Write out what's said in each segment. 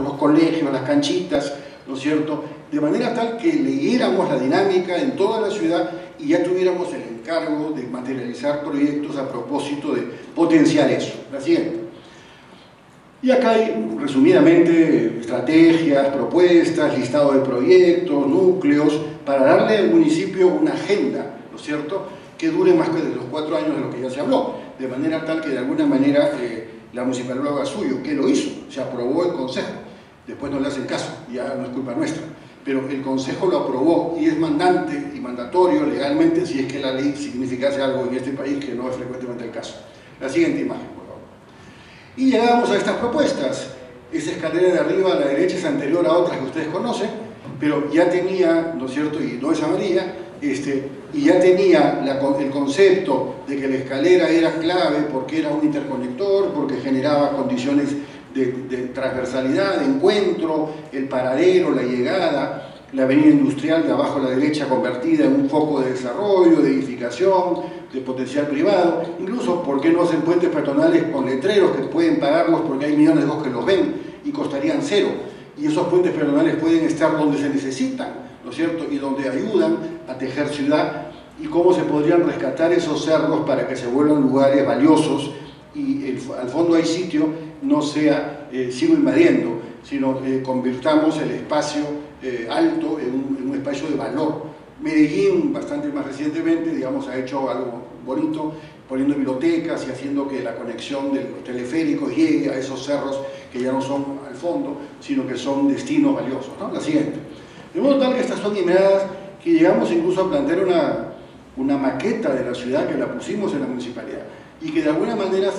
los colegios, las canchitas, ¿no es cierto? De manera tal que leyéramos la dinámica en toda la ciudad y ya tuviéramos el encargo de materializar proyectos a propósito de potenciar eso. La siguiente. Y acá hay, resumidamente, estrategias, propuestas, listado de proyectos, núcleos, para darle al municipio una agenda, ¿no es cierto?, que dure más que de los 4 años de lo que ya se habló, de manera tal que de alguna manera la municipalidad lo haga suyo, que lo hizo, se aprobó el consejo, después no le hacen caso, ya no es culpa nuestra, pero el consejo lo aprobó y es mandante y mandatorio legalmente si es que la ley significase algo en este país, que no es frecuentemente el caso. La siguiente imagen, por favor. Y llegamos a estas propuestas. Esa escalera de arriba a la derecha es anterior a otras que ustedes conocen, pero ya tenía, ¿no es cierto?, y no es amarilla, y ya tenía el concepto de que la escalera era clave porque era un interconector, porque generaba condiciones de transversalidad, de encuentro, el paradero, la llegada, la avenida industrial de abajo a la derecha convertida en un foco de desarrollo, de edificación, de potencial privado, incluso, ¿por qué no hacen puentes peatonales con letreros que pueden pagarlos porque hay millones de ojos que los ven y costarían 0? Y esos puentes peatonales pueden estar donde se necesitan, ¿no es cierto?, y donde ayudan a tejer ciudad, y cómo se podrían rescatar esos cerros para que se vuelvan lugares valiosos y al fondo hay sitio, no sea sigo invadiendo, sino convirtamos el espacio alto en un espacio de valor. Medellín, bastante más recientemente, digamos, ha hecho algo bonito, poniendo bibliotecas y haciendo que la conexión de los teleféricos llegue a esos cerros que ya no son al fondo, sino que son destinos valiosos, ¿no? La siguiente. De modo tal que estas son imadas que llegamos incluso a plantear una maqueta de la ciudad que la pusimos en la municipalidad y que de alguna manera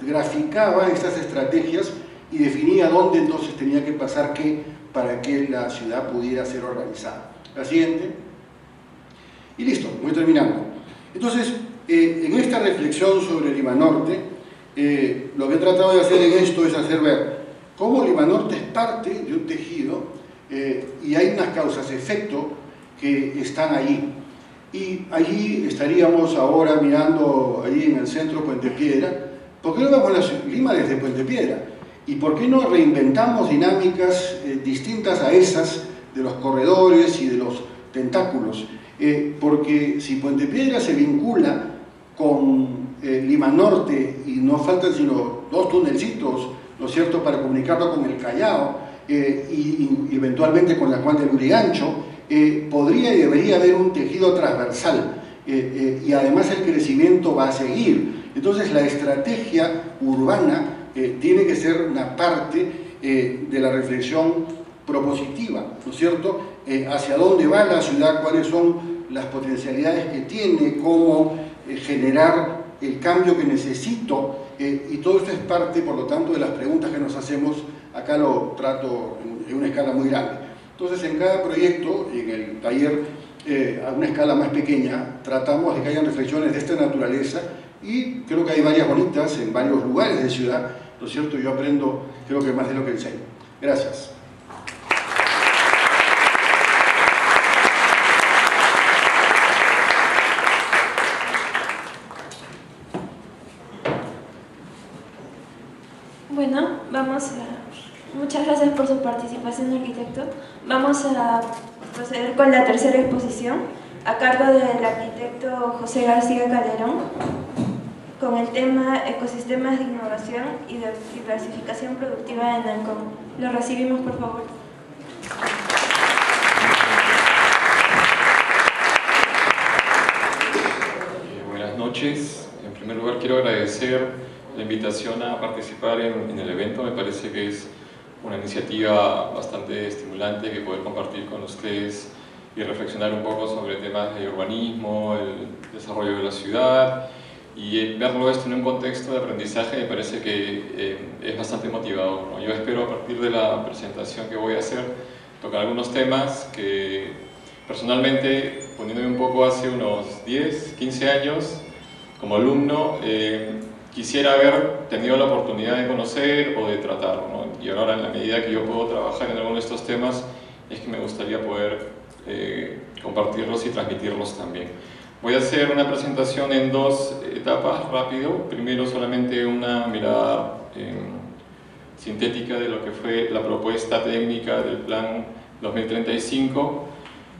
graficaba estas estrategias y definía dónde entonces tenía que pasar qué para que la ciudad pudiera ser organizada. La siguiente. Y listo, voy terminando. Entonces, en esta reflexión sobre Lima Norte, lo que he tratado de hacer en esto es hacer ver cómo Lima Norte es parte de un tejido y hay unas causas-efecto que están allí. Y allí estaríamos ahora mirando, allí en el centro Puente Piedra. ¿Por qué no vemos Lima desde Puente Piedra? ¿Y por qué no reinventamos dinámicas distintas a esas de los corredores y de los tentáculos? Porque si Puente Piedra se vincula con Lima Norte y no faltan sino 2 tunelcitos, ¿no es cierto?, para comunicarlo con el Callao y eventualmente con la Juan de Lurigancho, podría y debería haber un tejido transversal y además el crecimiento va a seguir. Entonces la estrategia urbana tiene que ser una parte de la reflexión propositiva, ¿no es cierto?, hacia dónde va la ciudad, cuáles son las potencialidades que tiene, cómo generar el cambio que necesito, y todo esto es parte, por lo tanto, de las preguntas que nos hacemos. Acá lo trato en una escala muy grande. Entonces, en cada proyecto, en el taller, a una escala más pequeña, tratamos de que hayan reflexiones de esta naturaleza, y creo que hay varias bonitas en varios lugares de ciudad, ¿no es cierto? Yo aprendo, creo que más de lo que enseño. Gracias. Bueno, muchas gracias por su participación, arquitecto. Vamos a proceder con la tercera exposición, a cargo del arquitecto José García Calderón, con el tema Ecosistemas de Innovación y de Diversificación Productiva en Ancón. Lo recibimos, por favor. Buenas noches. En primer lugar, quiero agradecer la invitación a participar en el evento. Me parece que es una iniciativa bastante estimulante que poder compartir con ustedes y reflexionar un poco sobre temas de urbanismo, el desarrollo de la ciudad, y verlo esto en un contexto de aprendizaje me parece que es bastante motivador, ¿no? Yo espero, a partir de la presentación que voy a hacer, tocar algunos temas que personalmente, poniéndome un poco hace unos 10, 15 años como alumno, quisiera haber tenido la oportunidad de conocer o de tratar, ¿no? Y ahora, en la medida que yo puedo trabajar en alguno de estos temas, es que me gustaría poder compartirlos y transmitirlos también. Voy a hacer una presentación en 2 etapas, rápido. Primero, solamente una mirada sintética de lo que fue la propuesta técnica del Plan 2035,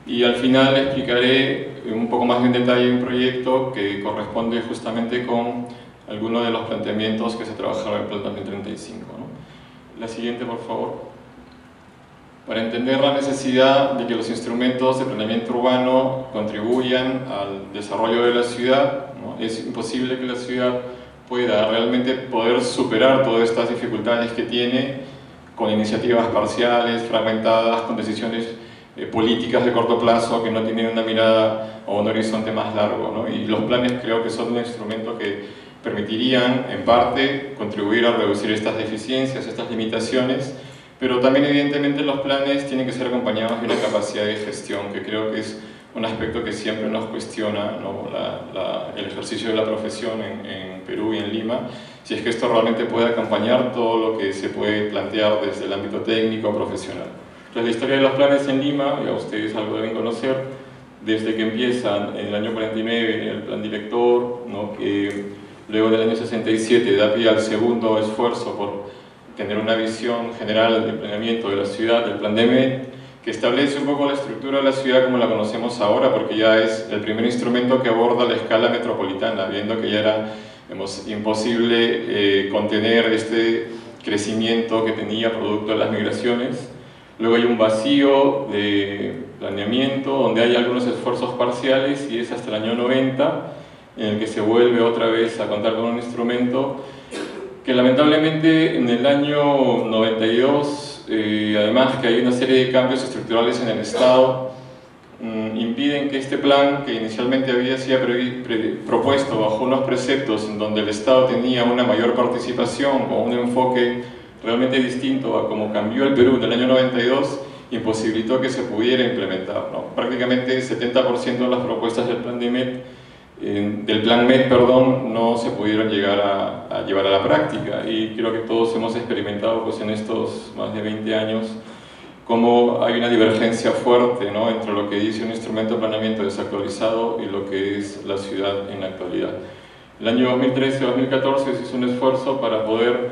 y al final explicaré un poco más en detalle un proyecto que corresponde justamente con algunos de los planteamientos que se trabajaron en el Plan 2035, ¿no? La siguiente, por favor. Para entender la necesidad de que los instrumentos de planeamiento urbano contribuyan al desarrollo de la ciudad, ¿no? Es imposible que la ciudad pueda realmente poder superar todas estas dificultades que tiene con iniciativas parciales, fragmentadas, con decisiones políticas de corto plazo que no tienen una mirada o un horizonte más largo, ¿no? Y los planes creo que son un instrumento que permitirían, en parte, contribuir a reducir estas deficiencias, estas limitaciones, pero también evidentemente los planes tienen que ser acompañados de una capacidad de gestión, que creo que es un aspecto que siempre nos cuestiona, ¿no? El ejercicio de la profesión en Perú y en Lima, si es que esto realmente puede acompañar todo lo que se puede plantear desde el ámbito técnico o profesional. Entonces, la historia de los planes en Lima, ya ustedes algo deben conocer, desde que empiezan en el año 49 el plan director, ¿no? Que luego del año 67 da pie al segundo esfuerzo por tener una visión general del planeamiento de la ciudad, del plan de MET, que establece un poco la estructura de la ciudad como la conocemos ahora, porque ya es el primer instrumento que aborda la escala metropolitana, viendo que ya era, digamos, imposible contener este crecimiento que tenía producto de las migraciones. Luego hay un vacío de planeamiento, donde hay algunos esfuerzos parciales, y es hasta el año 90 en el que se vuelve otra vez a contar con un instrumento que lamentablemente en el año 92, además que hay una serie de cambios estructurales en el Estado, impiden que este plan, que inicialmente había sido propuesto bajo unos preceptos en donde el Estado tenía una mayor participación o un enfoque realmente distinto a cómo cambió el Perú en el año 92, imposibilitó que se pudiera implementar, ¿no? Prácticamente el 70% de las propuestas del plan MET, no se pudieron llegar a llevar a la práctica, y creo que todos hemos experimentado, pues, en estos más de 20 años cómo hay una divergencia fuerte, ¿no? Entre lo que dice un instrumento de planeamiento desactualizado y lo que es la ciudad en la actualidad. El año 2013-2014 se hizo un esfuerzo para poder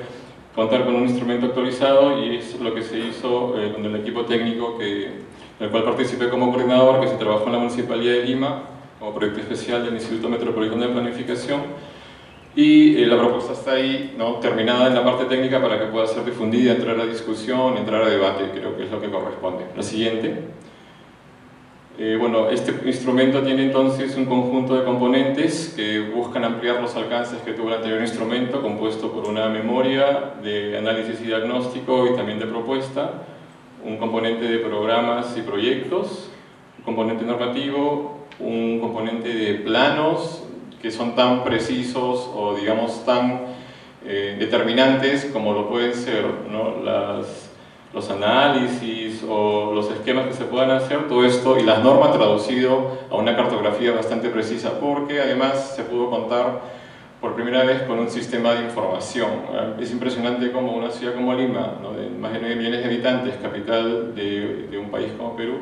contar con un instrumento actualizado, y es lo que se hizo con el equipo técnico en el cual participé como coordinador, que se trabajó en la Municipalidad de Lima como proyecto especial del Instituto Metropolitano de Planificación, y la propuesta está ahí, ¿no? Terminada en la parte técnica para que pueda ser difundida, entrar a discusión, entrar a debate. Creo que es lo que corresponde. La siguiente. Bueno, este instrumento tiene entonces un conjunto de componentes que buscan ampliar los alcances que tuvo el anterior instrumento, compuesto por una memoria de análisis y diagnóstico y también de propuesta, un componente de programas y proyectos, un componente normativo, un componente de planos que son tan precisos o, digamos, tan determinantes como lo pueden ser, ¿no? Los análisis o los esquemas que se puedan hacer, todo esto, y las normas traducido a una cartografía bastante precisa, porque además se pudo contar por primera vez con un sistema de información. Es impresionante cómo una ciudad como Lima, ¿no? De más de 9 millones de habitantes, capital de un país como Perú,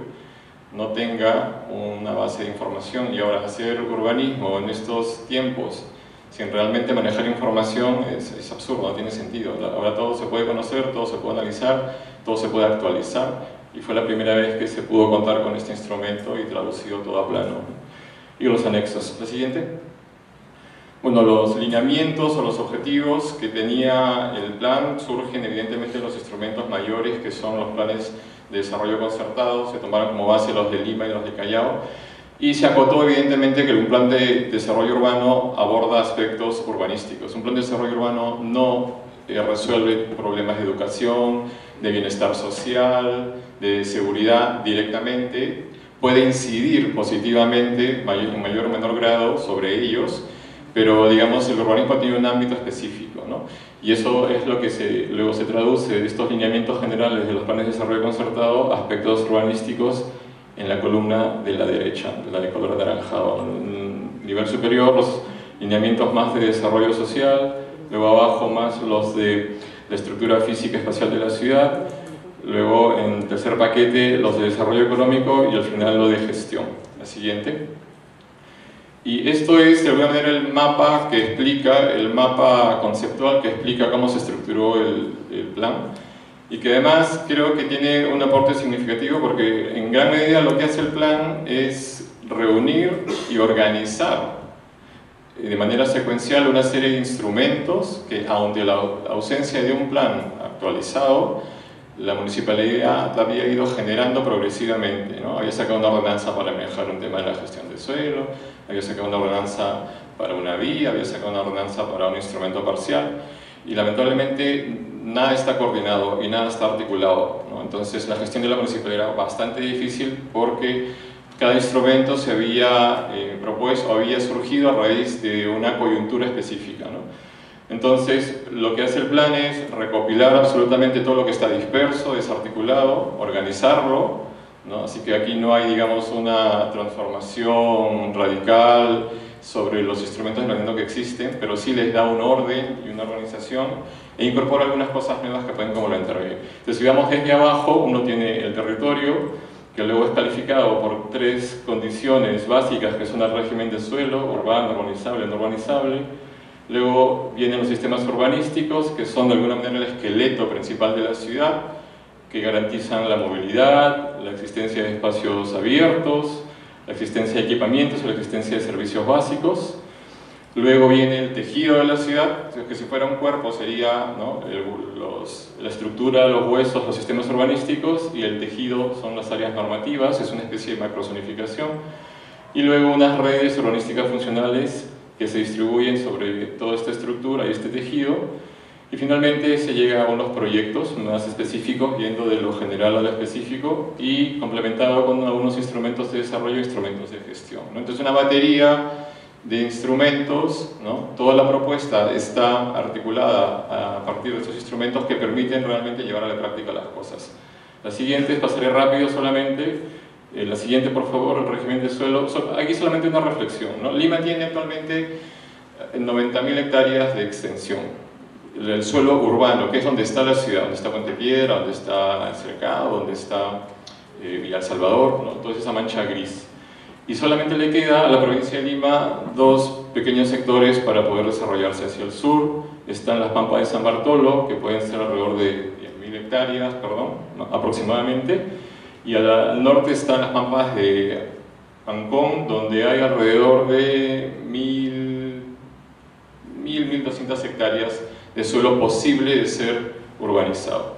no tenga una base de información. Y ahora hacer urbanismo en estos tiempos sin realmente manejar información es absurdo, no tiene sentido. Ahora todo se puede conocer, todo se puede analizar, todo se puede actualizar, y fue la primera vez que se pudo contar con este instrumento y traducido todo a plano. Y los anexos. La siguiente. Bueno, los lineamientos o los objetivos que tenía el plan surgen evidentemente de los instrumentos mayores, que son los planes de desarrollo concertado. Se tomaron como base los de Lima y los de Callao, y se acotó evidentemente que un plan de desarrollo urbano aborda aspectos urbanísticos. Un plan de desarrollo urbano no resuelve problemas de educación, de bienestar social, de seguridad directamente. Puede incidir positivamente en mayor o menor grado sobre ellos, pero, digamos, el urbanismo tiene un ámbito específico, ¿no? Y eso es lo que luego se traduce de estos lineamientos generales de los planes de desarrollo concertado a aspectos urbanísticos en la columna de la derecha, la de color anaranjado. En el nivel superior, los lineamientos más de desarrollo social, luego abajo más los de la estructura física y espacial de la ciudad, luego en tercer paquete los de desarrollo económico, y al final lo de gestión. La siguiente. Y esto es de alguna manera el mapa que explica, el mapa conceptual que explica cómo se estructuró el plan, y que además creo que tiene un aporte significativo porque en gran medida lo que hace el plan es reunir y organizar de manera secuencial una serie de instrumentos que, ante la ausencia de un plan actualizado, la municipalidad había ido generando progresivamente, ¿no? Había sacado una ordenanza para mejorar un tema de la gestión de suelo, había sacado una ordenanza para una vía, había sacado una ordenanza para un instrumento parcial, y lamentablemente nada está coordinado y nada está articulado, ¿no? Entonces la gestión de la municipalidad era bastante difícil porque cada instrumento se había propuesto o había surgido a raíz de una coyuntura específica, ¿no? Entonces, lo que hace el plan es recopilar absolutamente todo lo que está disperso, desarticulado, organizarlo, ¿no? Así que aquí no hay, digamos, una transformación radical sobre los instrumentos de planeamiento que existen, pero sí les da un orden y una organización e incorpora algunas cosas nuevas que pueden complementar bien. Entonces, si vamos desde abajo, uno tiene el territorio, que luego es calificado por 3 condiciones básicas, que son el régimen de suelo, urbano, urbanizable, no urbanizable. Luego vienen los sistemas urbanísticos, que son de alguna manera el esqueleto principal de la ciudad, que garantizan la movilidad, la existencia de espacios abiertos, la existencia de equipamientos y la existencia de servicios básicos. Luego viene el tejido de la ciudad, que si fuera un cuerpo sería, ¿no?, la estructura, los huesos, los sistemas urbanísticos, y el tejido son las áreas normativas, es una especie de macrozonificación. Y luego unas redes urbanísticas funcionales que se distribuyen sobre toda esta estructura y este tejido. Y finalmente se llega a unos proyectos más específicos, yendo de lo general a lo específico y complementado con algunos instrumentos de desarrollo e instrumentos de gestión, ¿no? Entonces una batería de instrumentos, ¿no? Toda la propuesta está articulada a partir de estos instrumentos que permiten realmente llevar a la práctica las cosas. La siguiente, pasaré rápido solamente. La siguiente, por favor, el régimen de suelo. Aquí solamente una reflexión, ¿no? Lima tiene actualmente 90.000 hectáreas de extensión. El suelo urbano, que es donde está la ciudad, donde está Puente Piedra, donde está El Cercado, donde está Villa El Salvador, ¿no? Toda esa mancha gris. Y solamente le queda a la provincia de Lima 2 pequeños sectores para poder desarrollarse. Hacia el sur están las Pampas de San Bartolo, que pueden ser alrededor de 10.000 hectáreas, perdón, ¿no?, aproximadamente. Y al norte están las Pampas de Ancón, donde hay alrededor de 1.200 hectáreas de suelo posible de ser urbanizado.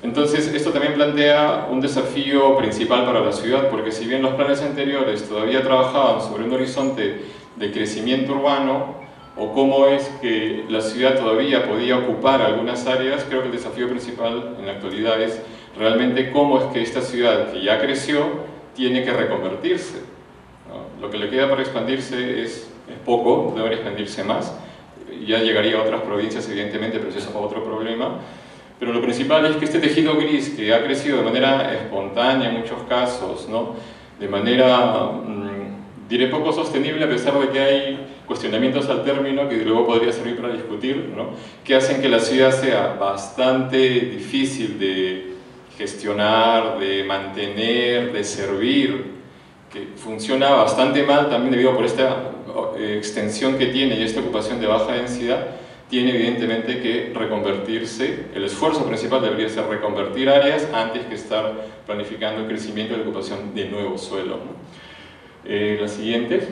Entonces, esto también plantea un desafío principal para la ciudad, porque si bien los planes anteriores todavía trabajaban sobre un horizonte de crecimiento urbano, o cómo es que la ciudad todavía podía ocupar algunas áreas, creo que el desafío principal en la actualidad es realmente cómo es que esta ciudad, que ya creció, tiene que reconvertirse, ¿no? Lo que le queda para expandirse es poco, debería expandirse más. Ya llegaría a otras provincias, evidentemente, pero eso es otro problema. Pero lo principal es que este tejido gris, que ha crecido de manera espontánea en muchos casos, ¿no?, de manera, diré, poco sostenible, a pesar de que hay cuestionamientos al término que luego podría servir para discutir, ¿no?, que hacen que la ciudad sea bastante difícil de gestionar, de mantener, de servir, que funciona bastante mal también debido por esta extensión que tiene y esta ocupación de baja densidad. Tiene evidentemente que reconvertirse. El esfuerzo principal debería ser reconvertir áreas antes que estar planificando el crecimiento y la ocupación de nuevo suelo, ¿no? La siguiente.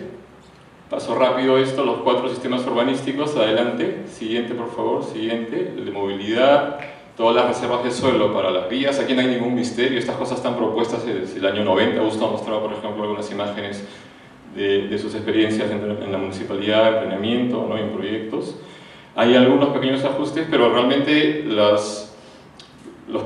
Paso rápido esto, los 4 sistemas urbanísticos. Adelante. Siguiente, por favor. Siguiente. El de movilidad. Todas las reservas de suelo para las vías. Aquí no hay ningún misterio. Estas cosas están propuestas desde el año 90. Augusto ha mostrado, por ejemplo, algunas imágenes de sus experiencias en la municipalidad, en planeamiento, ¿no?, en proyectos. Hay algunos pequeños ajustes, pero realmente los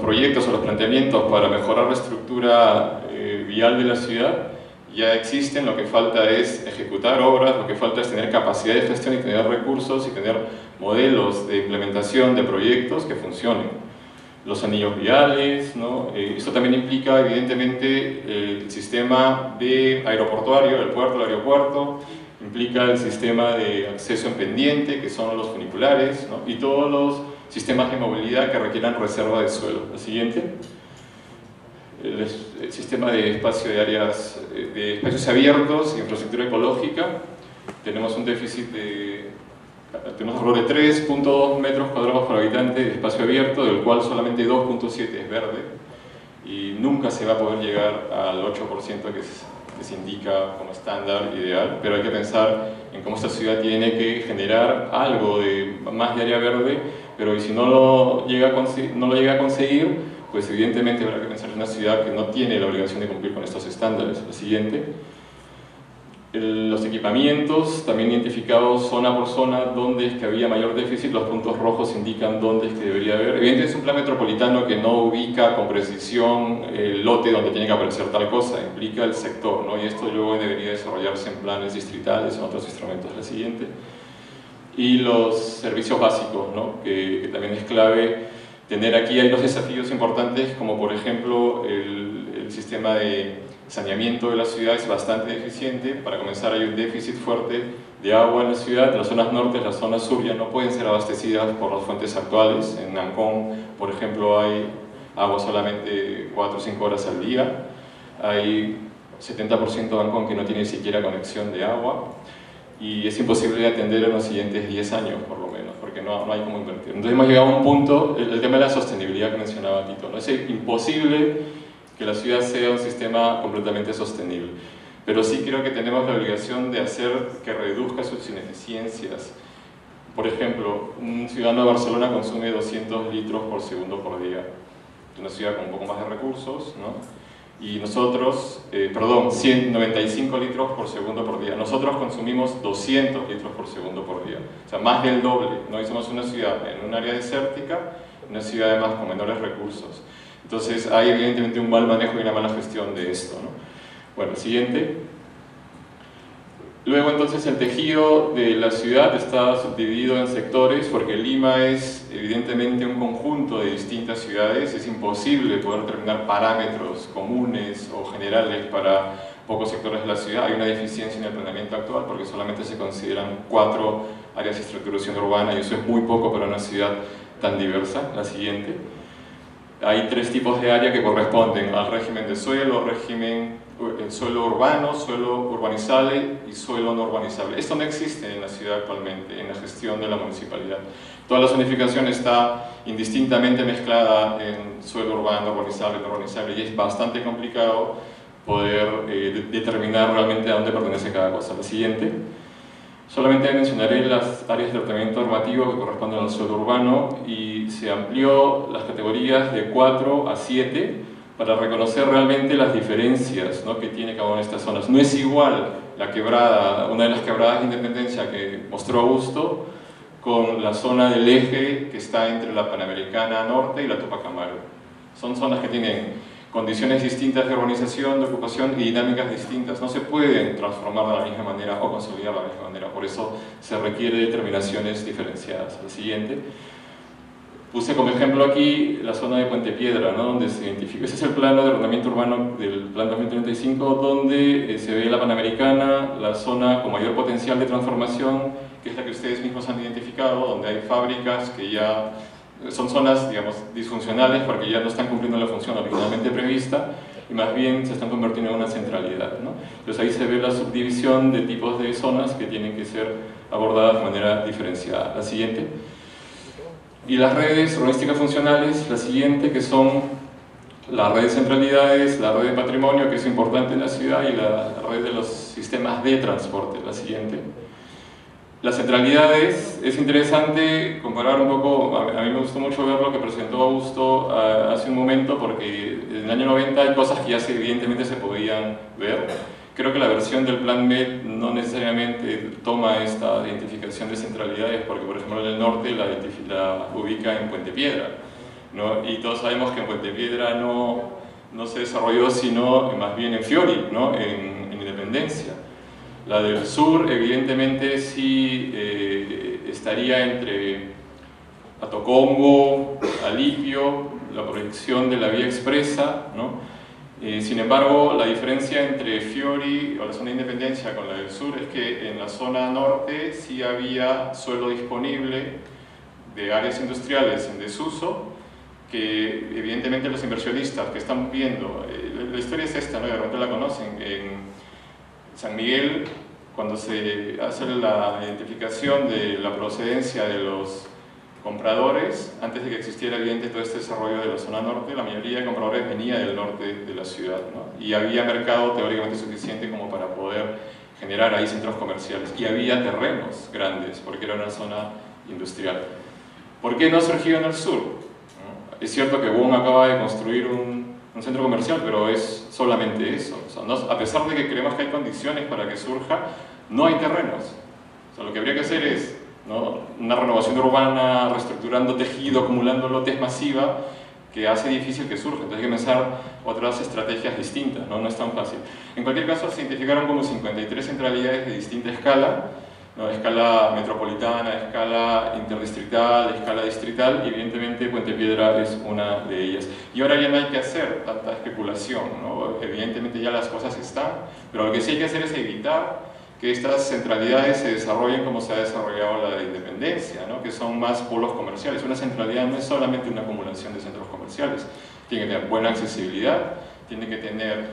proyectos o los planteamientos para mejorar la estructura vial de la ciudad ya existen. Lo que falta es ejecutar obras, lo que falta es tener capacidad de gestión y tener recursos y tener modelos de implementación de proyectos que funcionen. Los anillos viales, ¿no? Esto también implica, evidentemente, el sistema de aeroportuario, el puerto, el aeropuerto, implica el sistema de acceso en pendiente, que son los funiculares, ¿no?, y todos los sistemas de movilidad que requieran reserva de suelo. La siguiente. El sistema de espacio de áreas, de espacios abiertos, infraestructura ecológica. tenemos un déficit tenemos alrededor de 3.2 metros cuadrados por habitante de espacio abierto, del cual solamente 2.7 es verde, y nunca se va a poder llegar al 8% que se indica como estándar ideal, pero hay que pensar en cómo esta ciudad tiene que generar algo más de área verde, pero si no lo llega a conseguir, pues evidentemente habrá que pensar en una ciudad que no tiene la obligación de cumplir con estos estándares. La siguiente. Los equipamientos, también identificados zona por zona, dónde es que había mayor déficit, los puntos rojos indican dónde es que debería haber. Evidentemente es un plan metropolitano que no ubica con precisión el lote donde tiene que aparecer tal cosa, implica el sector, ¿no? Y esto luego debería desarrollarse en planes distritales, en otros instrumentos. La siguiente. Y los servicios básicos, ¿no? que también es clave tener aquí. Hay dos desafíos importantes, como por ejemplo el sistema de saneamiento de la ciudad es bastante deficiente. Para comenzar, hay un déficit fuerte de agua en la ciudad. Las zonas norte, las zonas sur ya no pueden ser abastecidas por las fuentes actuales. En Ancón, por ejemplo, hay agua solamente 4 o 5 horas al día. Hay 70% de Ancón que no tiene ni siquiera conexión de agua. Y es imposible de atender en los siguientes 10 años, por lo menos, porque no hay cómo invertir. Entonces hemos llegado a un punto, el tema de la sostenibilidad que mencionaba Tito, ¿no? Es imposible que la ciudad sea un sistema completamente sostenible, pero sí creo que tenemos la obligación de hacer que reduzca sus ineficiencias. Por ejemplo, un ciudadano de Barcelona consume 200 litros por segundo por día. Es una ciudad con un poco más de recursos, ¿no? Y nosotros, 195 litros por segundo por día. Nosotros consumimos 200 litros por segundo por día. O sea, más del doble, ¿no? Y somos una ciudad en un área desértica, una ciudad además con menores recursos. Entonces hay evidentemente un mal manejo y una mala gestión de esto, ¿no? Bueno, siguiente. Luego entonces el tejido de la ciudad está subdividido en sectores, porque Lima es evidentemente un conjunto de distintas ciudades. Es imposible poder determinar parámetros comunes o generales para pocos sectores de la ciudad. Hay una deficiencia en el planeamiento actual porque solamente se consideran 4 áreas de estructuración urbana, y eso es muy poco para una ciudad tan diversa. La siguiente. Hay 3 tipos de área que corresponden al régimen de suelo, suelo urbano, suelo urbanizable y suelo no urbanizable. Esto no existe en la ciudad actualmente, en la gestión de la municipalidad. Toda la zonificación está indistintamente mezclada en suelo urbano, urbanizable, no urbanizable, y es bastante complicado poder determinar realmente a dónde pertenece cada cosa. La siguiente. Solamente mencionaré las áreas de tratamiento normativo que corresponden al suelo urbano, y se amplió las categorías de 4 a 7 para reconocer realmente las diferencias, ¿no?, que tiene cada una de estas zonas. No es igual la quebrada, una de las quebradas de Independencia que mostró Augusto, con la zona del eje que está entre la Panamericana Norte y la Tupac Amaru. Son zonas que tienen condiciones distintas de urbanización, de ocupación y dinámicas distintas. No se pueden transformar de la misma manera o consolidar de la misma manera. Por eso se requiere determinaciones diferenciadas. La siguiente. Puse como ejemplo aquí la zona de Puente Piedra, ¿no?, donde se identifica. Ese es el plano de ordenamiento urbano del Plan 2035, donde se ve la Panamericana, la zona con mayor potencial de transformación, que es la que ustedes mismos han identificado, donde hay fábricas que ya son zonas, digamos, disfuncionales porque ya no están cumpliendo la función originalmente prevista y más bien se están convirtiendo en una centralidad, ¿no? Entonces ahí se ve la subdivisión de tipos de zonas que tienen que ser abordadas de manera diferenciada. La siguiente. Y las redes urbanísticas funcionales, la siguiente, que son la red de centralidades, la red de patrimonio, que es importante en la ciudad, y la red de los sistemas de transporte. La siguiente. Las centralidades, es interesante comparar un poco. A mí me gustó mucho ver lo que presentó Augusto hace un momento, porque en el año 90 hay cosas que ya evidentemente se podían ver. Creo que la versión del Plan MED no necesariamente toma esta identificación de centralidades, porque por ejemplo en el norte la ubica en Puente Piedra, ¿no? Y todos sabemos que en Puente Piedra no se desarrolló sino más bien en Fiori, ¿no?, en Independencia. La del sur evidentemente sí estaría entre Atocombo, Alipio, la proyección de la vía expresa, ¿no? Sin embargo, la diferencia entre Fiori o la zona de Independencia con la del sur es que en la zona norte sí había suelo disponible de áreas industriales en desuso, que evidentemente los inversionistas que están viendo, la historia es esta, ¿no?, de repente la conocen, en San Miguel cuando se hace la identificación de la procedencia de los compradores, antes de que existiera evidentemente todo este desarrollo de la zona norte, la mayoría de compradores venía del norte de la ciudad, ¿no? Y había mercado teóricamente suficiente como para poder generar ahí centros comerciales, y había terrenos grandes, porque era una zona industrial. ¿Por qué no ha surgido en el sur? ¿No? Es cierto que Wong acaba de construir un centro comercial, pero es solamente eso. O sea, no, a pesar de que creemos que hay condiciones para que surja, no hay terrenos. O sea, lo que habría que hacer es, ¿no?, una renovación urbana, reestructurando tejido, acumulando lotes masiva, que hace difícil que surja. Entonces hay que pensar otras estrategias distintas, ¿no? No es tan fácil. En cualquier caso, se identificaron como 53 centralidades de distinta escala, ¿no? Escala metropolitana, escala interdistrital, escala distrital, y evidentemente Puente Piedra es una de ellas. Y ahora ya no hay que hacer tanta especulación, ¿no? Evidentemente ya las cosas están, pero lo que sí hay que hacer es evitar que estas centralidades se desarrollen como se ha desarrollado la de Independencia, ¿no? Que son más polos comerciales. Una centralidad no es solamente una acumulación de centros comerciales, tiene que tener buena accesibilidad, tiene que tener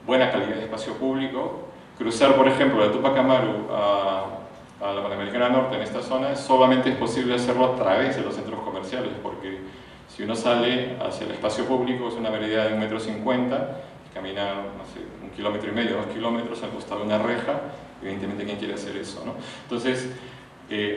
buena calidad de espacio público. Cruzar, por ejemplo, de Tupac Amaru a la Panamericana Norte en esta zona solamente es posible hacerlo a través de los centros comerciales, porque si uno sale hacia el espacio público es una vereda de 1,50 m, camina, no sé, 1,5 km, 2 kilómetros al costado de una reja. Evidentemente, ¿quién quiere hacer eso, no? Entonces,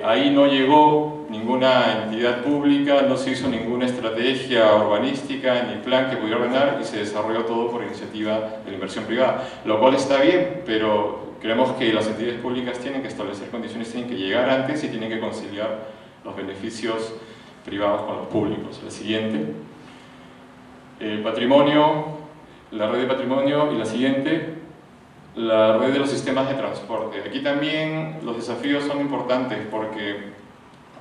ahí no llegó ninguna entidad pública, no se hizo ninguna estrategia urbanística ni plan que pudiera ordenar, y se desarrolló todo por iniciativa de la inversión privada, lo cual está bien, pero creemos que las entidades públicas tienen que establecer condiciones, tienen que llegar antes y tienen que conciliar los beneficios privados con los públicos. La siguiente, el patrimonio, la red de patrimonio, y la siguiente, la red de los sistemas de transporte. Aquí también los desafíos son importantes porque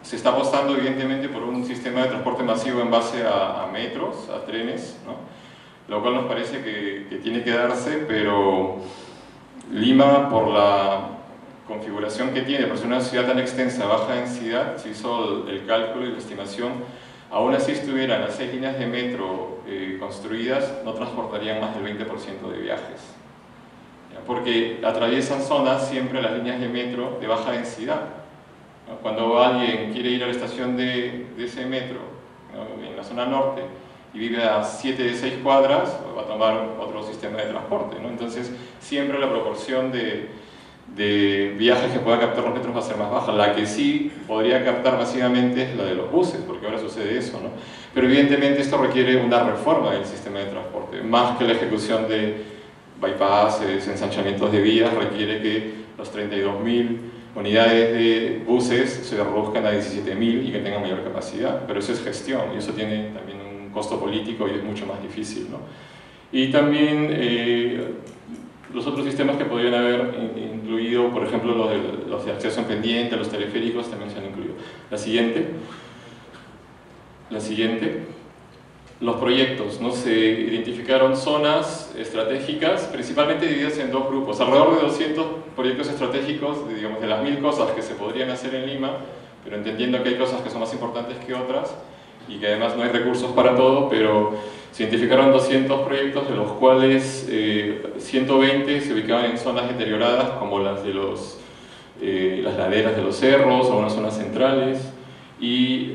se está apostando evidentemente por un sistema de transporte masivo en base a metros, a trenes, ¿no? Lo cual nos parece que tiene que darse, pero Lima, por la configuración que tiene, por ser una ciudad tan extensa, baja densidad, se hizo el cálculo y la estimación, aún así estuvieran las 6 líneas de metro construidas, no transportarían más del 20% de viajes, porque atraviesan zonas siempre las líneas de metro de baja densidad, ¿no? Cuando alguien quiere ir a la estación de ese metro, ¿no?, en la zona norte, y vive a 7 de 6 cuadras, va a tomar otro sistema de transporte, ¿no? Entonces siempre la proporción de viajes que pueda captar los metros va a ser más baja. La que sí podría captar masivamente es la de los buses, porque ahora sucede eso, ¿no? Pero evidentemente esto requiere una reforma del sistema de transporte, más que la ejecución de bypasses, ensanchamientos de vías, requiere que los 32.000 unidades de buses se reduzcan a 17.000 y que tengan mayor capacidad, pero eso es gestión y eso tiene también un costo político y es mucho más difícil, ¿no? Y también los otros sistemas que podrían haber incluido, por ejemplo los de acceso en pendiente, los teleféricos, también se han incluido. La siguiente. Los proyectos, ¿no? Se identificaron zonas estratégicas, principalmente divididas en dos grupos, alrededor de 200 proyectos estratégicos, digamos, de las 1000 cosas que se podrían hacer en Lima, pero entendiendo que hay cosas que son más importantes que otras y que además no hay recursos para todo, pero se identificaron 200 proyectos, de los cuales 120 se ubicaban en zonas deterioradas, como las de las laderas de los cerros o unas zonas centrales, y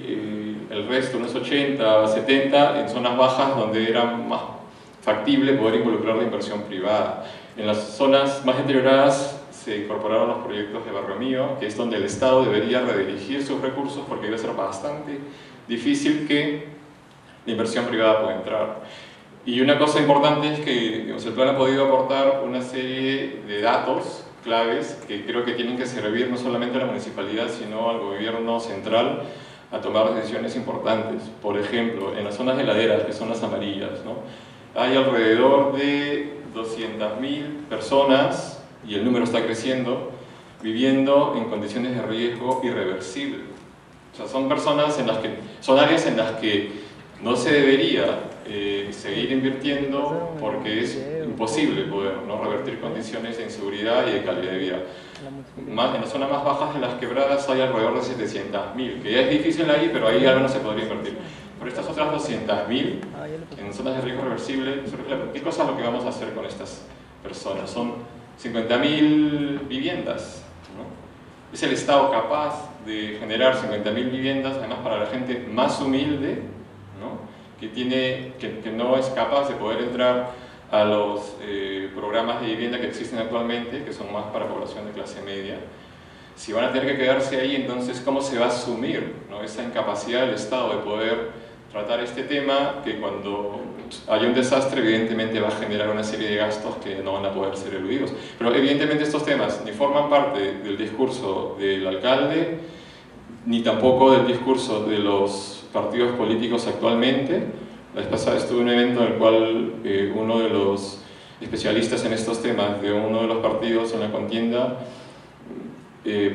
el resto, unos 80, 70, en zonas bajas donde era más factible poder involucrar la inversión privada. En las zonas más deterioradas se incorporaron los proyectos de Barrio Mío, que es donde el Estado debería redirigir sus recursos, porque debe ser bastante difícil que la inversión privada pueda entrar. Y una cosa importante es que, digamos, el plan ha podido aportar una serie de datos claves que creo que tienen que servir no solamente a la municipalidad, sino al gobierno central a tomar decisiones importantes. Por ejemplo, en las zonas heladeras, que son las amarillas, ¿no?, hay alrededor de 200.000 personas, y el número está creciendo, viviendo en condiciones de riesgo irreversible. O sea, son personas son áreas en las que no se debería seguir invirtiendo porque es imposible poder, ¿no?, revertir condiciones de inseguridad y de calidad de vida. En las zonas más bajas de las quebradas hay alrededor de 700.000, que ya es difícil ahí, pero ahí al menos se podría invertir. Pero estas otras 200.000 en zonas de riesgo reversible, ¿qué cosa es lo que vamos a hacer con estas personas? Son 50.000 viviendas, ¿no? ¿Es el Estado capaz de generar 50.000 viviendas, además para la gente más humilde, ¿no? que no es capaz de poder entrar a los programas de vivienda que existen actualmente, que son más para población de clase media? Si van a tener que quedarse ahí, entonces, ¿cómo se va a asumir, ¿no?, esa incapacidad del Estado de poder tratar este tema, que cuando haya un desastre evidentemente va a generar una serie de gastos que no van a poder ser eludidos? Pero evidentemente estos temas ni forman parte del discurso del alcalde, ni tampoco del discurso de los partidos políticos actualmente. La vez pasada estuve en un evento en el cual uno de los especialistas en estos temas de uno de los partidos en la contienda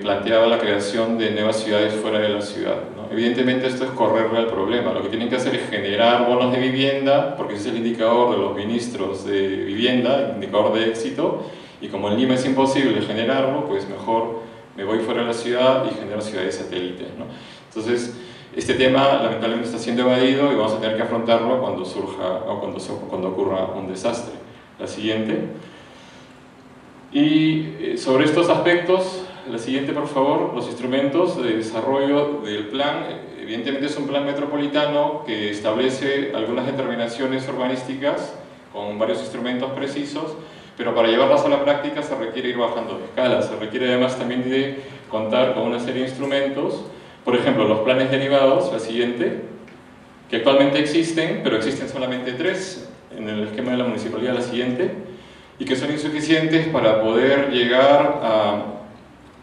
planteaba la creación de nuevas ciudades fuera de la ciudad, ¿no? Evidentemente esto es correrle al problema. Lo que tienen que hacer es generar bonos de vivienda, porque ese es el indicador de los ministros de vivienda, el indicador de éxito, y como en Lima es imposible generarlo, pues mejor me voy fuera de la ciudad y genero ciudades satélites, ¿no? Entonces, este tema lamentablemente está siendo evadido y vamos a tener que afrontarlo cuando surja o cuando ocurra un desastre. La siguiente. Y sobre estos aspectos, la siguiente por favor, los instrumentos de desarrollo del plan. Evidentemente es un plan metropolitano que establece algunas determinaciones urbanísticas con varios instrumentos precisos, pero para llevarlas a la práctica se requiere ir bajando de escala, se requiere además también de contar con una serie de instrumentos, por ejemplo los planes derivados, la siguiente, que actualmente existen, pero existen solamente 3 en el esquema de la municipalidad, la siguiente, y que son insuficientes para poder llegar a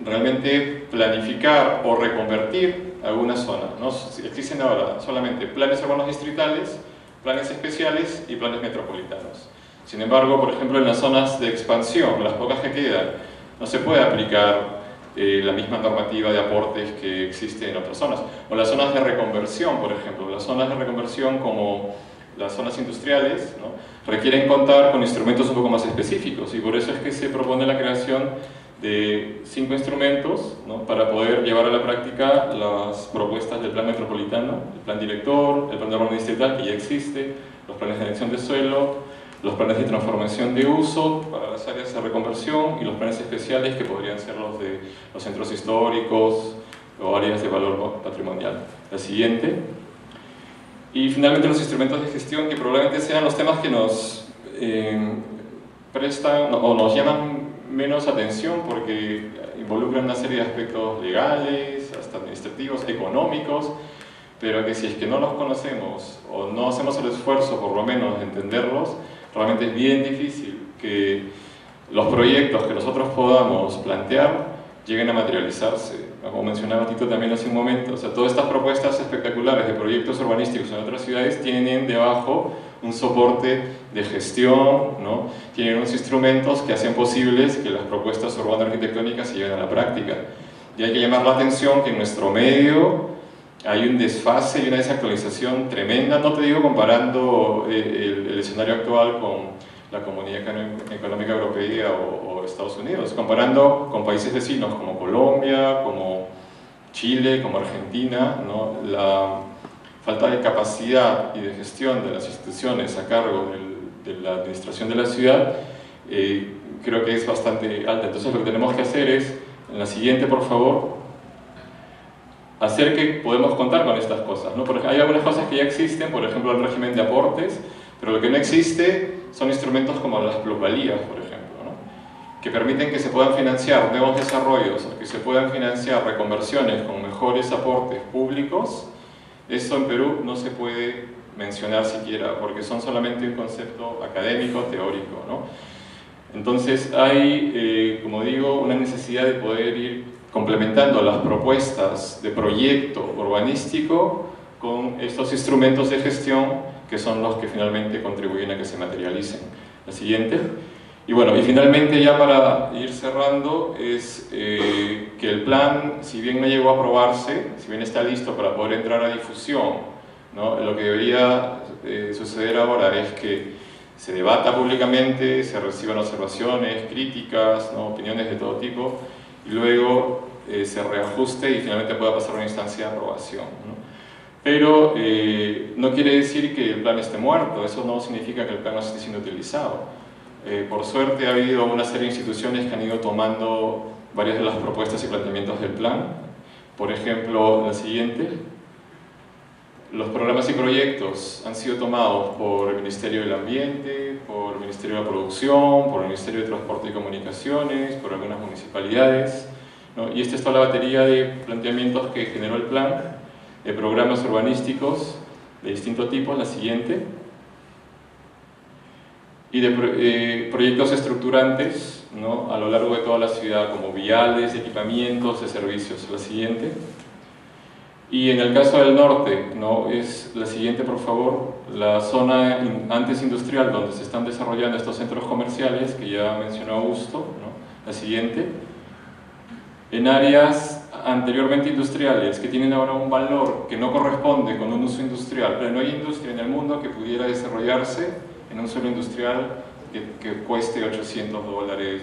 realmente planificar o reconvertir alguna zona, ¿no? Existen ahora solamente planes urbanos distritales, planes especiales y planes metropolitanos. Sin embargo, por ejemplo, en las zonas de expansión, las pocas que quedan, no se puede aplicar la misma normativa de aportes que existe en otras zonas. O las zonas de reconversión, por ejemplo, las zonas de reconversión como las zonas industriales, ¿no?, requieren contar con instrumentos un poco más específicos, y por eso es que se propone la creación de 5 instrumentos, ¿no?, para poder llevar a la práctica las propuestas del plan metropolitano, el plan director, el plan de urbanismo distrital, que ya existe, los planes de elección de suelo, los planes de transformación de uso para las áreas de reconversión y los planes especiales que podrían ser los de los centros históricos o áreas de valor patrimonial. La siguiente. Y finalmente los instrumentos de gestión, que probablemente sean los temas que nos prestan o nos llaman menos atención, porque involucran una serie de aspectos legales, hasta administrativos, económicos, pero que si es que no los conocemos o no hacemos el esfuerzo por lo menos de entenderlos, realmente es bien difícil que los proyectos que nosotros podamos plantear lleguen a materializarse. Como mencionaba Tito también hace un momento, o sea, todas estas propuestas espectaculares de proyectos urbanísticos en otras ciudades tienen debajo un soporte de gestión, ¿no? Tienen unos instrumentos que hacen posibles que las propuestas urbano-arquitectónicas se lleven a la práctica. Y hay que llamar la atención que en nuestro medio hay un desfase y una desactualización tremenda, no te digo comparando el escenario actual con la Comunidad Económica Europea o Estados Unidos, comparando con países vecinos como Colombia, como Chile, como Argentina, ¿no? La falta de capacidad y de gestión de las instituciones a cargo de la administración de la ciudad creo que es bastante alta. Entonces lo que tenemos que hacer es, en la siguiente por favor, hacer que podemos contar con estas cosas, ¿no? Porque hay algunas cosas que ya existen, por ejemplo el régimen de aportes, pero lo que no existe son instrumentos como las plusvalías, por ejemplo, ¿no?, que permiten que se puedan financiar nuevos desarrollos, que se puedan financiar reconversiones con mejores aportes públicos. Eso en Perú no se puede mencionar siquiera, porque son solamente un concepto académico, teórico, ¿no? Entonces hay, como digo, una necesidad de poder ir complementando las propuestas de proyecto urbanístico con estos instrumentos de gestión que son los que finalmente contribuyen a que se materialicen. La siguiente. Y bueno, y finalmente ya para ir cerrando, es que el plan, si bien no llegó a aprobarse, si bien está listo para poder entrar a difusión, ¿no?, lo que debería suceder ahora es que se debata públicamente, se reciban observaciones, críticas, ¿no?, opiniones de todo tipo, y luego se reajuste y finalmente pueda pasar a una instancia de aprobación, ¿no? Pero no quiere decir que el plan esté muerto, eso no significa que el plan no esté siendo utilizado. Por suerte ha habido una serie de instituciones que han ido tomando varias de las propuestas y planteamientos del plan. Por ejemplo, la siguiente. Los programas y proyectos han sido tomados por el Ministerio del Ambiente, por el Ministerio de la Producción, por el Ministerio de Transporte y Comunicaciones, por algunas municipalidades, ¿no? Y esta es toda la batería de planteamientos que generó el plan, de programas urbanísticos de distinto tipo, la siguiente, y de proyectos estructurantes, ¿no?, a lo largo de toda la ciudad, como viales, equipamientos, de servicios, la siguiente. Y en el caso del norte, ¿no?, es la siguiente, por favor, la zona antes industrial donde se están desarrollando estos centros comerciales que ya mencionó Augusto, ¿no?, la siguiente. En áreas anteriormente industriales que tienen ahora un valor que no corresponde con un uso industrial, pero no hay industria en el mundo que pudiera desarrollarse en un suelo industrial que cueste $800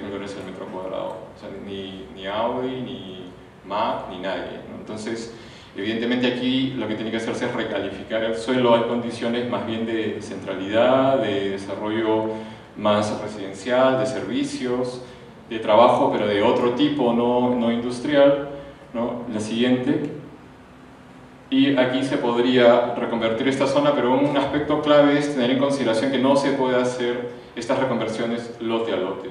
millones el metro cuadrado. O sea, ni Audi, ni Mac, ni nadie, ¿no? Entonces, evidentemente aquí lo que tiene que hacerse es recalificar el suelo. Hay condiciones más bien de centralidad, de desarrollo más residencial, de servicios, de trabajo, pero de otro tipo, no industrial, ¿no? La siguiente. Y aquí se podría reconvertir esta zona, pero un aspecto clave es tener en consideración que no se puede hacer estas reconversiones lote a lote.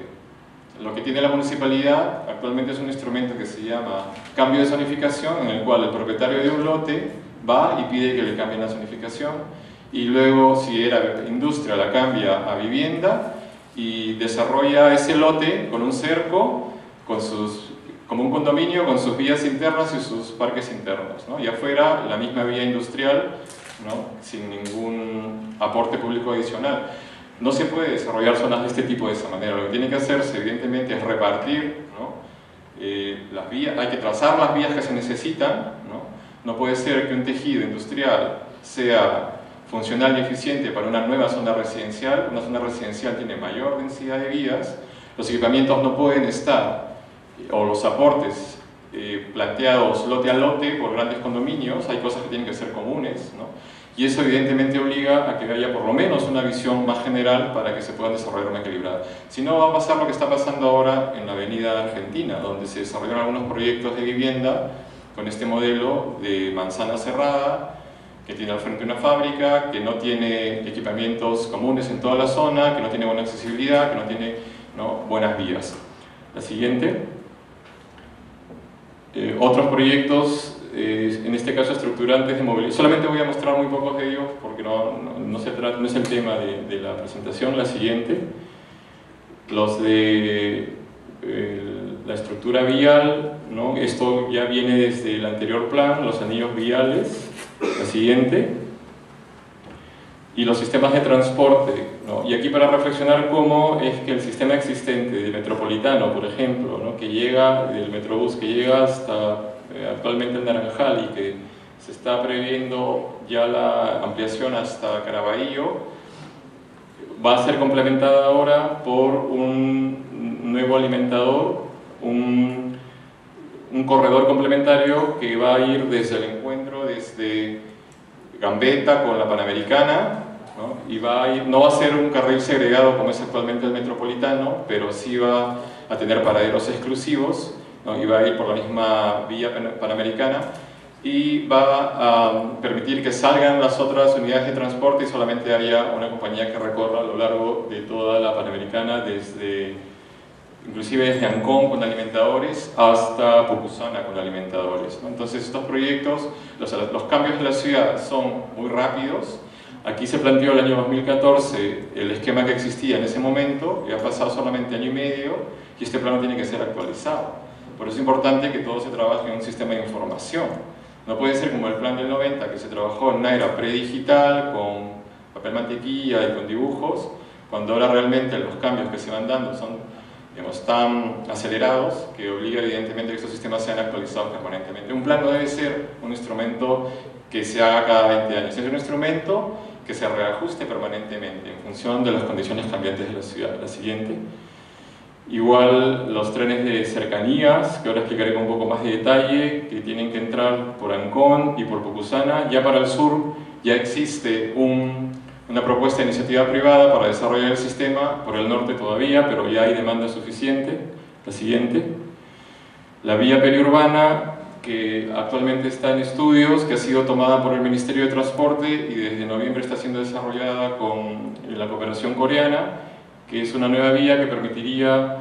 Lo que tiene la municipalidad actualmente es un instrumento que se llama cambio de zonificación, en el cual el propietario de un lote va y pide que le cambien la zonificación, y luego, si era industria, la cambia a vivienda y desarrolla ese lote con un cerco, como un condominio, con sus vías internas y sus parques internos, ¿no? Y afuera la misma vía industrial, ¿no?, sin ningún aporte público adicional. No se puede desarrollar zonas de este tipo de esa manera. Lo que tiene que hacerse, evidentemente, es repartir, ¿no?, las vías. Hay que trazar las vías que se necesitan, ¿no? No puede ser que un tejido industrial sea funcional y eficiente para una nueva zona residencial. Una zona residencial tiene mayor densidad de vías, los equipamientos no pueden estar, o los aportes planteados lote a lote por grandes condominios. Hay cosas que tienen que ser comunes, ¿no? Y eso evidentemente obliga a que haya por lo menos una visión más general para que se puedan desarrollar una equilibrada. Si no, va a pasar lo que está pasando ahora en la Avenida Argentina, donde se desarrollaron algunos proyectos de vivienda con este modelo de manzana cerrada, que tiene al frente una fábrica, que no tiene equipamientos comunes en toda la zona, que no tiene buena accesibilidad, que no tiene, ¿no?, buenas vías. La siguiente. Otros proyectos, en este caso estructurantes de movilidad. Solamente voy a mostrar muy pocos de ellos porque no es el tema de la presentación. La siguiente. Los de la estructura vial, ¿no? Esto ya viene desde el anterior plan, los anillos viales. La siguiente. Y los sistemas de transporte, ¿no? Y aquí para reflexionar cómo es que el sistema existente del metropolitano, por ejemplo, ¿no?, que llega, del metrobús que llega hasta actualmente el Naranjal y que se está previendo ya la ampliación hasta Caraballo, va a ser complementada ahora por un nuevo alimentador, un corredor complementario que va a ir desde el encuentro, desde Gambetta con la Panamericana, ¿no? Y no va a ser un carril segregado como es actualmente el metropolitano, pero sí va a tener paraderos exclusivos, ¿no? Y va a ir por la misma vía panamericana y va a permitir que salgan las otras unidades de transporte y solamente haya una compañía que recorra a lo largo de toda la Panamericana, inclusive desde Ancón con alimentadores hasta Pucusana con alimentadores, ¿no? Entonces estos proyectos, los cambios de la ciudad son muy rápidos. Aquí se planteó el año 2014 el esquema que existía en ese momento, y ha pasado solamente año y medio, y este plano tiene que ser actualizado. Por eso es importante que todo se trabaje en un sistema de información. No puede ser como el plan del 90, que se trabajó en una era predigital, con papel mantequilla y con dibujos, cuando ahora realmente los cambios que se van dando son, digamos, tan acelerados que obliga evidentemente a que estos sistemas sean actualizados permanentemente. Un plan no debe ser un instrumento que se haga cada 20 años, es un instrumento que se reajuste permanentemente en función de las condiciones cambiantes de la ciudad. La siguiente. Igual los trenes de cercanías, que ahora explicaré con un poco más de detalle, que tienen que entrar por Ancón y por Pucusana. Ya para el sur ya existe un una propuesta de iniciativa privada para desarrollar el sistema por el norte todavía, pero ya hay demanda suficiente. La siguiente. La vía periurbana, que actualmente está en estudios, que ha sido tomada por el Ministerio de Transporte y desde noviembre está siendo desarrollada con la cooperación coreana, que es una nueva vía que permitiría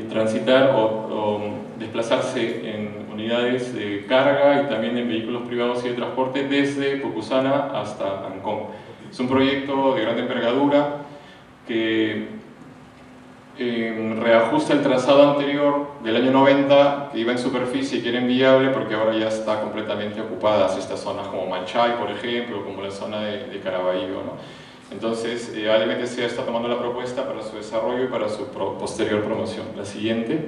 transitar o desplazarse en unidades de carga y también en vehículos privados y de transporte desde Pucusana hasta Ancón. Es un proyecto de gran envergadura que reajusta el trazado anterior del año 90, que iba en superficie y que era inviable porque ahora ya está completamente ocupadas estas zonas como Manchay, por ejemplo, como la zona de Caraballo, ¿no? Entonces, ALMTC está tomando la propuesta para su desarrollo y para su posterior promoción. La siguiente.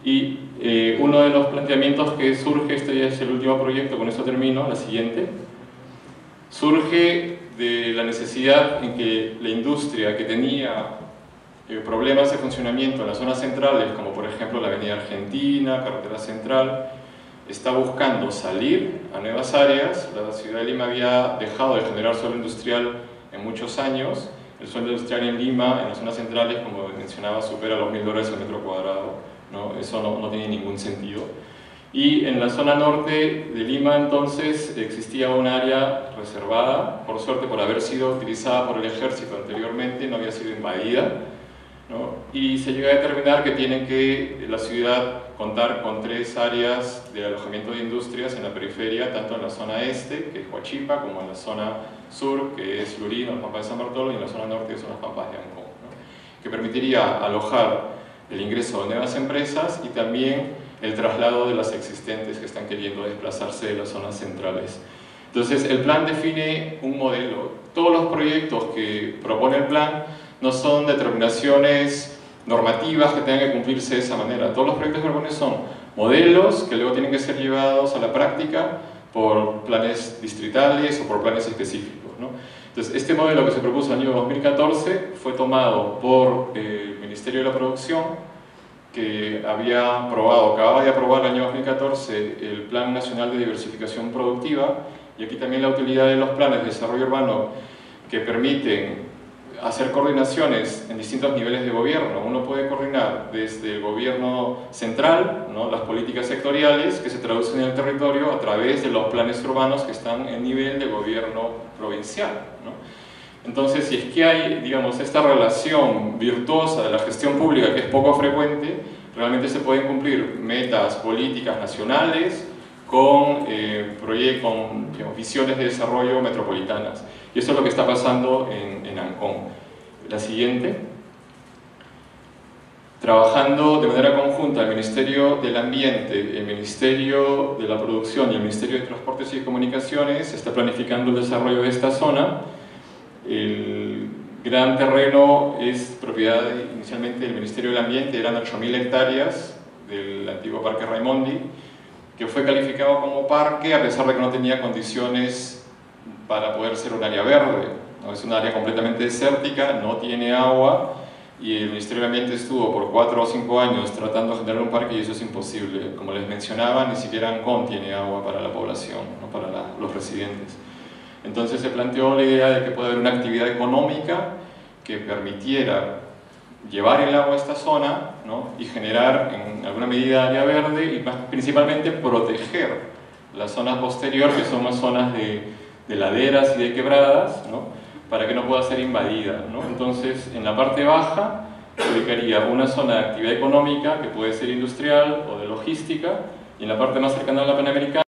Y uno de los planteamientos que surge, este ya es el último proyecto, con esto termino, la siguiente, surge de la necesidad en que la industria que tenía problemas de funcionamiento en las zonas centrales, como por ejemplo la Avenida Argentina, Carretera Central, está buscando salir a nuevas áreas. La ciudad de Lima había dejado de generar suelo industrial en muchos años. El suelo industrial en Lima, en las zonas centrales, como mencionaba, supera los $1000 al metro cuadrado, ¿no? Eso no tiene ningún sentido. Y en la zona norte de Lima, entonces, existía un área reservada, por suerte por haber sido utilizada por el ejército anteriormente, no había sido invadida, ¿no? Y se llega a determinar que tiene que la ciudad contar con 3 áreas de alojamiento de industrias en la periferia, tanto en la zona este, que es Huachipa, como en la zona sur, que es Lurín, las Pampas de San Bartolo, y en la zona norte, que son las Pampas de Ancón, ¿no? Que permitiría alojar el ingreso de nuevas empresas y también el traslado de las existentes que están queriendo desplazarse de las zonas centrales. Entonces, el plan define un modelo. Todos los proyectos que propone el plan no son determinaciones normativas que tengan que cumplirse de esa manera. Todos los proyectos que propone son modelos que luego tienen que ser llevados a la práctica por planes distritales o por planes específicos, ¿no? Entonces, este modelo que se propuso en el año 2014 fue tomado por el Ministerio de la Producción, que acababa de aprobar el año 2014 el Plan Nacional de Diversificación Productiva, y aquí también la utilidad de los planes de desarrollo urbano que permiten hacer coordinaciones en distintos niveles de gobierno. Uno puede coordinar desde el gobierno central, ¿no?, las políticas sectoriales que se traducen en el territorio a través de los planes urbanos que están en nivel de gobierno provincial, ¿no? Entonces, si es que hay, digamos, esta relación virtuosa de la gestión pública que es poco frecuente, realmente se pueden cumplir metas políticas nacionales con digamos, visiones de desarrollo metropolitanas. Y eso es lo que está pasando en Ancón. La siguiente. Trabajando de manera conjunta el Ministerio del Ambiente, el Ministerio de la Producción y el Ministerio de Transportes y Comunicaciones, se está planificando el desarrollo de esta zona. El gran terreno es propiedad inicialmente del Ministerio del Ambiente, eran 8000 hectáreas del antiguo Parque Raimondi, que fue calificado como parque a pesar de que no tenía condiciones para poder ser un área verde, ¿no? Es un área completamente desértica, no tiene agua, y el Ministerio del Ambiente estuvo por 4 o 5 años tratando de generar un parque y eso es imposible. Como les mencionaba, ni siquiera Ancón tiene agua para la población, ¿no?, para los residentes. Entonces se planteó la idea de que puede haber una actividad económica que permitiera llevar el agua a esta zona, ¿no?, y generar en alguna medida área verde y principalmente proteger las zonas posteriores, que son más zonas de laderas y de quebradas, ¿no?, para que no pueda ser invadida, ¿no? Entonces, en la parte baja se ubicaría una zona de actividad económica que puede ser industrial o de logística, y en la parte más cercana a la Panamericana